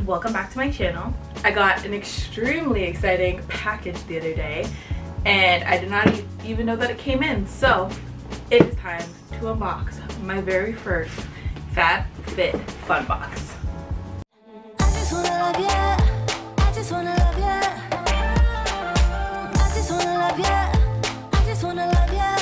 welcome back to my channel. I got an extremely exciting package the other day and I did not even know that it came in, so it is time to unbox my very first FabFitFun box. I just wanna love ya. I just wanna love ya. I just wanna love ya. I just wanna love ya.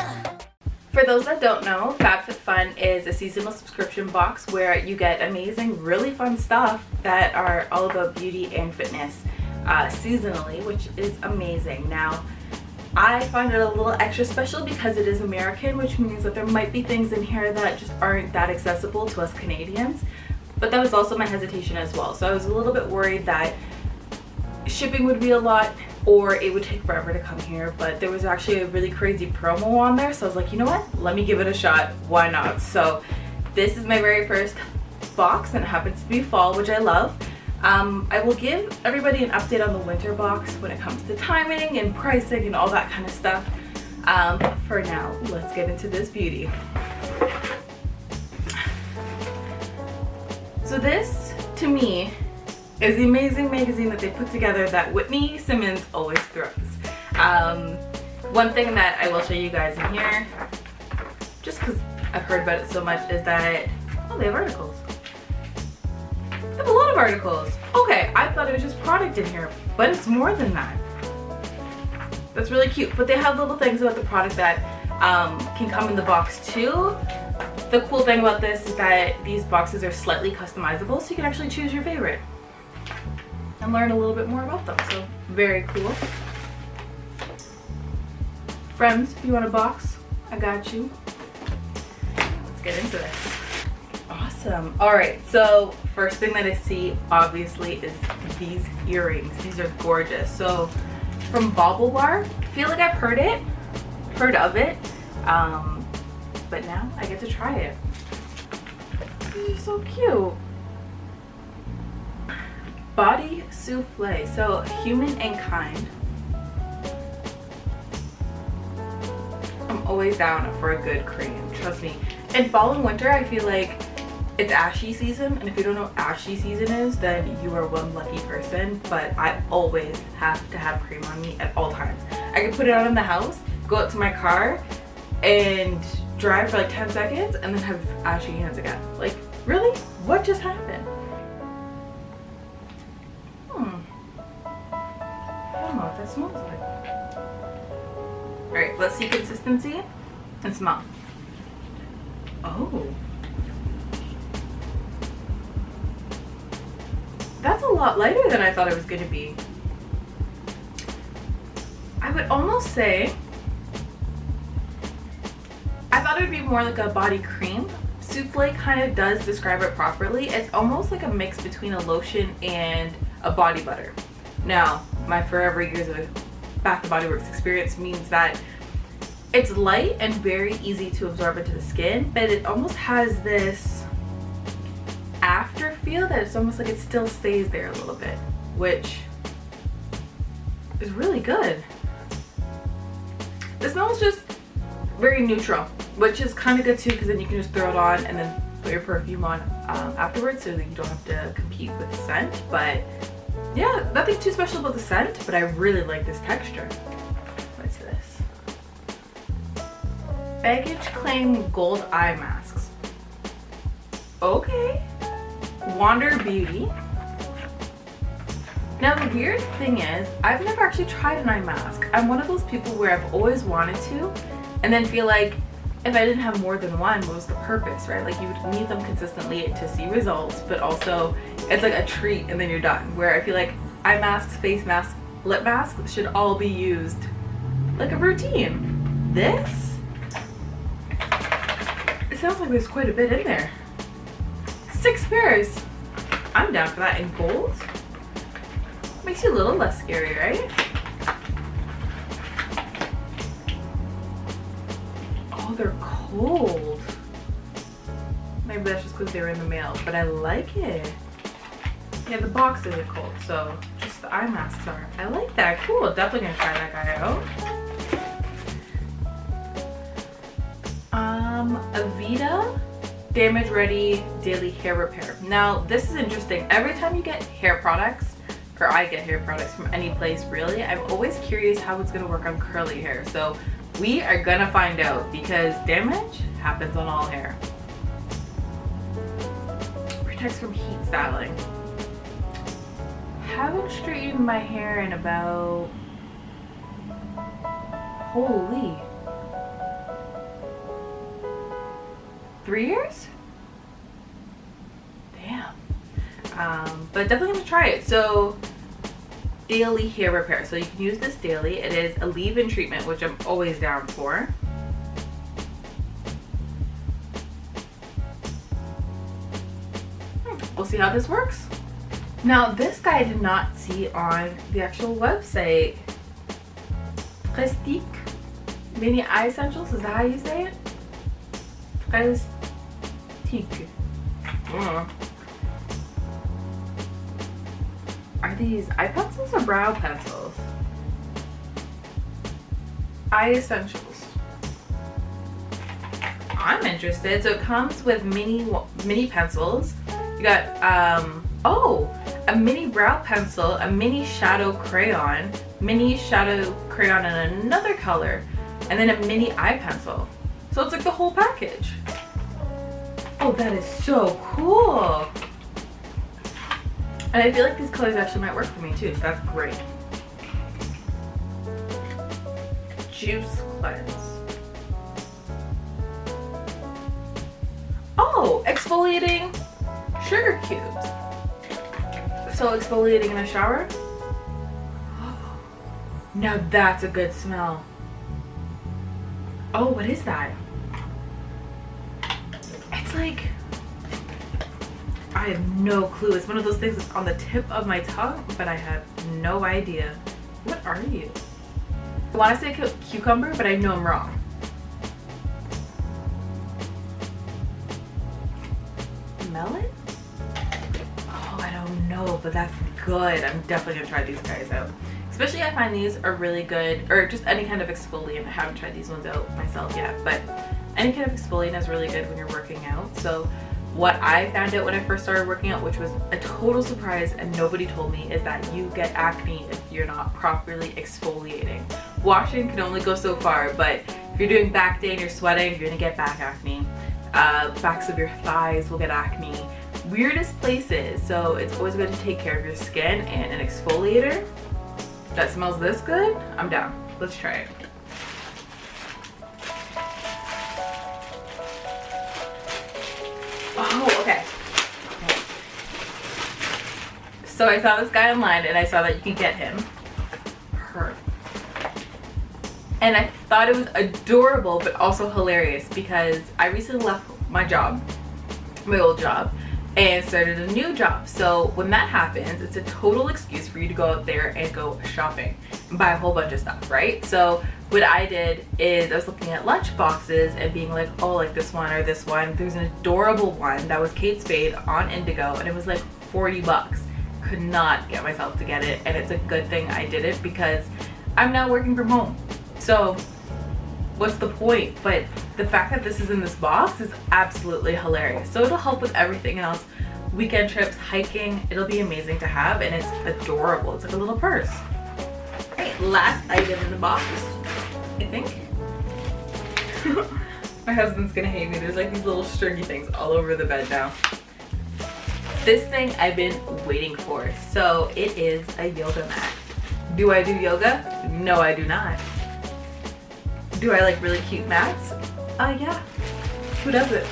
For those that don't know, FabFitFun is a seasonal subscription box where you get amazing, really fun stuff that are all about beauty and fitness seasonally, which is amazing. Now, I find it a little extra special because it is American, which means that there might be things in here that just aren't that accessible to us Canadians. But that was also my hesitation as well. So I was a little bit worried that shipping would be a lot or it would take forever to come here, but there was actually a really crazy promo on there, so I was like, you know what, let me give it a shot, why not? So this is my very first box and it happens to be fall, which I love. I will give everybody an update on the winter box when it comes to timing and pricing and all that kind of stuff. For now, let's get into this beauty. So this, to me, is the amazing magazine that they put together that Whitney Simmons always throws. One thing that I will show you guys in here, just because I've heard about it so much, is that, oh, they have articles. They have a lot of articles. Okay, I thought it was just product in here, but it's more than that. That's really cute. But they have little things about the product that can come in the box too. The cool thing about this is that these boxes are slightly customizable, so you can actually choose your favorite and learn a little bit more about them. So very cool. Friends, if you want a box, I got you. Let's get into this. Awesome. All right, so first thing that I see obviously is these earrings. These are gorgeous. So from Bauble Bar, I feel like I've heard of it, but now I get to try it. These are so cute. Body souffle, so human and kind. I'm always down for a good cream, trust me. In fall and winter, I feel like it's ashy season, and if you don't know what ashy season is, then you are one lucky person, but I always have to have cream on me at all times. I can put it on in the house, go out to my car, and drive for like 10 seconds, and then have ashy hands again. Like, really? What just happened? I don't know what that smells like. Alright, let's see consistency and smell. Oh. That's a lot lighter than I thought it was going to be. I would almost say, I thought it would be more like a body cream. Souffle kind of does describe it properly. It's almost like a mix between a lotion and a body butter. Now, my forever years of Bath & Body Works experience means that it's light and very easy to absorb into the skin, but it almost has this after feel that it's almost like it still stays there a little bit, which is really good. The smell is just very neutral, which is kind of good too, because then you can just throw it on and then put your perfume on afterwards, so that you don't have to compete with the scent. But yeah, nothing too special about the scent, but I really like this texture. What's this? Baggage Claim Gold Eye Masks. Okay. Wander Beauty. Now the weird thing is, I've never actually tried an eye mask. I'm one of those people where I've always wanted to, and then feel like if I didn't have more than one, what was the purpose, right? Like, you would need them consistently to see results, but also it's like a treat and then you're done. Where I feel like eye masks, face masks, lip masks should all be used like a routine. This? It sounds like there's quite a bit in there. 6 pairs. I'm down for that. In gold? Makes you a little less scary, right? Oh, they're cold. Maybe that's just because they were in the mail, but I like it. Yeah, the box isn't cold, so just the eye masks are. I like that. Cool. Definitely gonna try that guy out. Avita Damage Ready Daily Hair Repair. Now this is interesting. Every time you get hair products, or I get hair products from any place really, I'm always curious how it's gonna work on curly hair. So we are gonna find out, because damage happens on all hair. Protects from heat styling. Haven't straightened my hair in about, holy, 3 years? Damn. But definitely gonna try it. So daily hair repair. So you can use this daily. It is a leave-in treatment, which I'm always down for. We'll see how this works. Now this guy I did not see on the actual website. Plastique mini eye essentials, is that how you say it? Plastique. Are these eye pencils or brow pencils? Eye essentials. I'm interested. So it comes with mini pencils. You got oh, a mini brow pencil, a mini shadow crayon in another color, and then a mini eye pencil. So it's like the whole package. Oh, that is so cool. And I feel like these colors actually might work for me too, so that's great. Juice cleanse. Oh, exfoliating sugar cubes. So exfoliating in the shower. Now that's a good smell. Oh, what is that? It's like, I have no clue. It's one of those things that's on the tip of my tongue, but I have no idea. What are you? I want to say cucumber, but I know I'm wrong. Melon? Oh, I don't know, but that's good. I'm definitely gonna try these guys out. Especially I find these are really good, or just any kind of exfoliant. I haven't tried these ones out myself yet, but any kind of exfoliant is really good when you're working out. So what I found out when I first started working out, which was a total surprise and nobody told me, is that you get acne if you're not properly exfoliating. Washing can only go so far, but if you're doing back day and you're sweating, you're gonna get back acne. Backs of your thighs will get acne. Weirdest places. So it's always good to take care of your skin, and an exfoliator that smells this good, I'm down. Let's try it. Oh, okay. So I saw this guy online and I saw that you can get him. Perfect. And I thought it was adorable but also hilarious, because I recently left my job, my old job, and started a new job. So when that happens, it's a total excuse for you to go out there and go shopping and buy a whole bunch of stuff, right? So what I did is I was looking at lunch boxes and being like, oh, like this one or this one. There's an adorable one that was Kate Spade on Indigo, and it was like 40 bucks. Could not get myself to get it, and it's a good thing I did it, because I'm now working from home. So what's the point? But the fact that this is in this box is absolutely hilarious. So it'll help with everything else. Weekend trips, hiking, it'll be amazing to have, and it's adorable. It's like a little purse. All right, last item in the box, I think. My husband's gonna hate me. There's like these little stringy things all over the bed now. This thing I've been waiting for. So it is a yoga mat. Do I do yoga? No, I do not. Do I like really cute mats? Yeah. Who doesn't?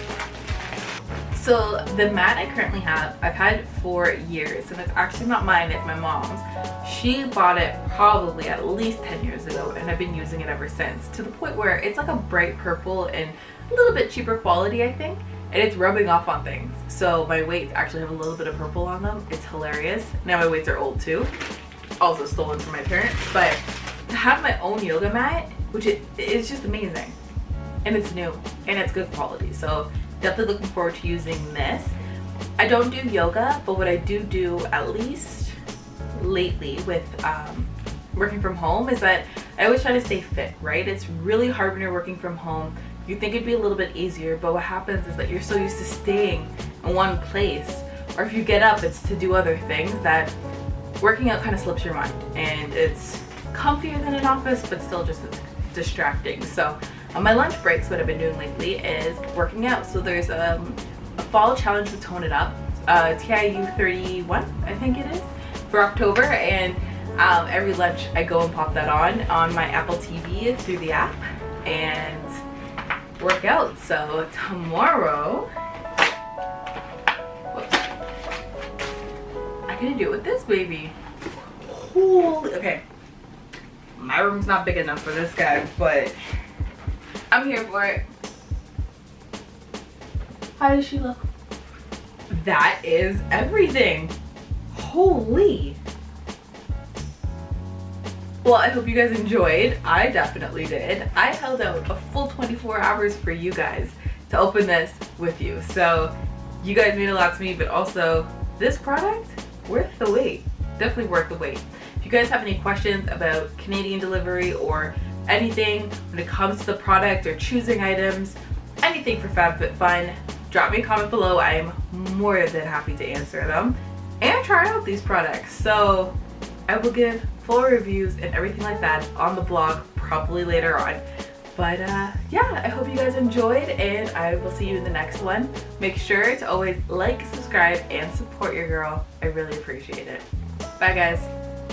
So the mat I currently have, I've had for years, and it's actually not mine, it's my mom's. She bought it probably at least 10 years ago, and I've been using it ever since, to the point where it's like a bright purple and a little bit cheaper quality, I think, and it's rubbing off on things. So my weights actually have a little bit of purple on them. It's hilarious. Now my weights are old too, also stolen from my parents, but to have my own yoga mat, which it's just amazing, and it's new and it's good quality. So definitely looking forward to using this. I don't do yoga, but what I do at least lately with working from home is that I always try to stay fit, right? It's really hard when you're working from home You think it'd be a little bit easier, but what happens is that you're so used to staying in one place, or if you get up, it's to do other things, that working out kind of slips your mind, and it's comfier than an office, but still just distracting. So on my lunch breaks, what I've been doing lately is working out. So there's a fall challenge with Tone It Up, TIU 31, I think it is, for October, and every lunch I go and pop that on my Apple TV through the app and work out. So tomorrow, whoops, I can do it with this baby. Holy, okay, my room's not big enough for this guy, but I'm here for it. How does she look? That is everything. Holy. Well, I hope you guys enjoyed. I definitely did. I held out a full 24 hours for you guys to open this with you. So you guys mean a lot to me, but also this product, worth the wait. Definitely worth the wait. If you guys have any questions about Canadian delivery or anything when it comes to the product or choosing items, anything for FabFitFun, drop me a comment below. I am more than happy to answer them and try out these products. So I will give full reviews and everything like that on the blog probably later on. But yeah, I hope you guys enjoyed, and I will see you in the next one. Make sure to always like, subscribe, and support your girl. I really appreciate it. Bye guys.